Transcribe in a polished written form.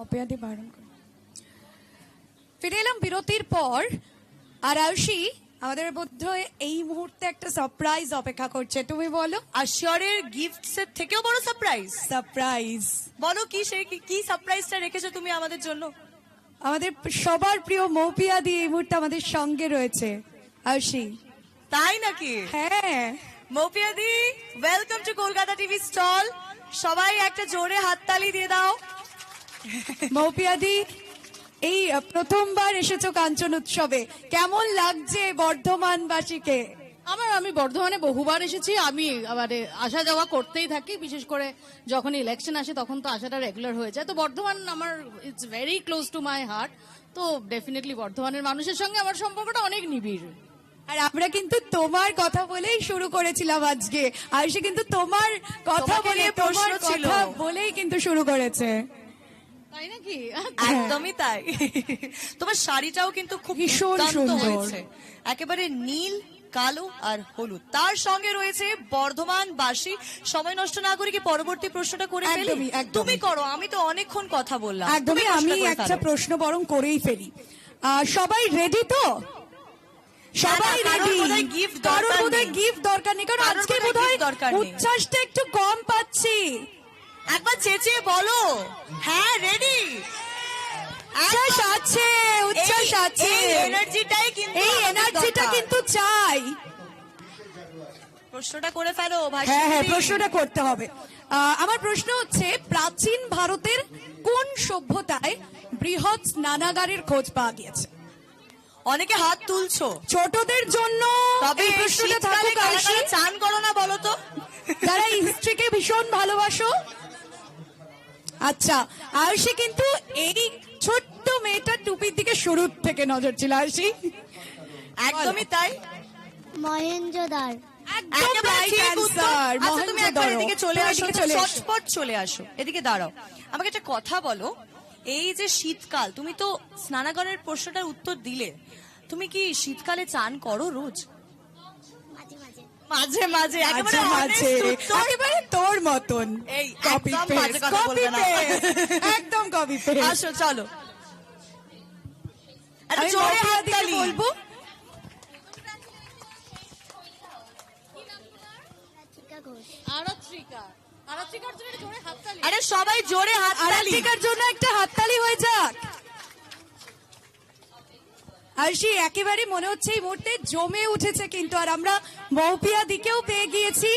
অপয়াদি বারণ করে। ফিরে এলাম বিরতির পর। আর আয়ুষী, আমাদের মধ্যে এই মুহূর্তে একটা সারপ্রাইজ অপেক্ষা করছে, তুমি বলো। আশিওরের গিফটস এর থেকেও বড় সারপ্রাইজ। সারপ্রাইজ বলো কি কি সারপ্রাইজটা রেখেছো তুমি আমাদের জন্য? আমাদের সবার প্রিয় মৌপিয়াদি এই মুহূর্তে আমাদের সঙ্গে রয়েছে। আয়ুষী, তাই নাকি? হ্যাঁ, মৌপিয়াদি, welcome to Kolkata TV stall. সবাই একটা জোরে হাততালি দিয়ে দাও। মৌপিয়াদি, এই প্রথমবার এসেছো কাঞ্চন উৎসবে, কেমন লাগছে বর্ধমানবাসীকে? আমি বর্ধমানে বহুবার এসেছি। আমি আবার আসা যাওয়া করতেই থাকি, বিশেষ করে যখন ইলেকশন আসে তখন তো আসাটা রেগুলার হয়ে যায়। তো বর্ধমান আমার it's very close to my heart. তো ডেফিনেটলি বর্ধমানের মানুষের সঙ্গে আমার সম্পর্কটা অনেক নিবিড়। আর আমরা কিন্তু তোমার কথা বলেই শুরু করেছিলাম আজকে। আয়ুষী কিন্তু তোমার কথা তোমাকে বলে, নিয়ে প্রশ্ন তোমার ছিল। কথা বলেই কিন্তু শুরু করেছে। তাই নাকি? একদমই তাই। তোমার শাড়িটাও কিন্তু খুব ভীষণ দুর্দান্ত সুন্দর। হয়েছে, একেবারে নীল, কালো আর হলুদ। তার সঙ্গে রয়েছে বর্ধমানবাসী। সময় নষ্ট না করে কি পরবর্তী প্রশ্নটা করে ফেলি? একদমই, একদমই। তুমি করো, আমি তো অনেকক্ষণ কথা বললাম। একদমই, তুমি প্রশ্নটা আমি করে একটা ফেলো। প্রশ্ন বরং করেই ফেলি। সবাই রেডি তো? সবাই কারোর রেডি? বোধহয় gift দরকার কারোর বোধহয় নেই। গিফট দরকার নেই, কারণ কারোর আজকে বোধহয় বোধহয় gift দরকার নেই। উচ্ছ্বাসটা একটু কম পাচ্ছি। একবার চেঁচিয়ে বলো, হ্যাঁ রেডি। উচ্ছ্বাস আছে, উচ্ছ্বাস আছে, এই এনার্জিটাই কিন্তু এই আমাদের এনার্জিটা দরকার। কিন্তু চাই। প্রশ্নটা করে ফেলো হ্যাঁ হ্যাঁ, ভাষী। প্রশ্নটা করতে হবে। আমার প্রশ্ন হচ্ছে, প্রাচীন ভারতের কোন সভ্যতায় বৃহৎ স্নানাগারের খোঁজ পাওয়া গিয়েছে? অনেকে হাত তুলছো, ছোটদের জন্য তবে এই প্রশ্নটা শীতকালে থাকুক। কারা আয়ুষী, কারা চান করো না বলো তো? যারা এই হিস্ট্রিকে ভীষণ ভালোবাসো। আচ্ছা, আয়ুষী কিন্তু এই ছোট্ট মেয়েটার টুপির দিকে শুরুর থেকে নজর ছিল। আয়ুষী, একদমই তাই। মহেঞ্জোদার। একদম একেবারে right ঠিক answer, উত্তর। আচ্ছা তুমি একবার মহেঞ্জোদারো। এদিকে চলে তুমি আসো, এদিকে চলে এসো। চটপট চলে আসো, এদিকে দাঁড়াও। আমাকে একটা কথা বলো, এই যে শীতকাল, তুমি তো স্নানাগারের প্রশ্নটার উত্তর দিলে, তুমি কি শীতকালে চান করো রোজ? মাঝে মাঝে। মাঝে মাঝে, একেবারে মাঝে মাঝে, honest উত্তর। একেবারে তোর মতন। এই কপি একদম বাজে পেস্ট, কথা কপি বলবে না। পেস্ট, একদম কপি পেস্ট। আসো চলো। একটা আমি জোরে মৌপিয়াদিকে হাততালি। বলবো, রাধিকা ঘোষ। আরাত্রিকার জন্য জোরে হাততালি। আরে সবাই জোরে হাততালি। আরাত্রিকার জন্য একটা হাততালি হয়ে যাক। আয়ুষী, একেবারে মনে হচ্ছে এই মুহূর্তে জমে উঠেছে কিন্তু। আর আমরা মৌপিয়া দিকেও পেয়ে গিয়েছি।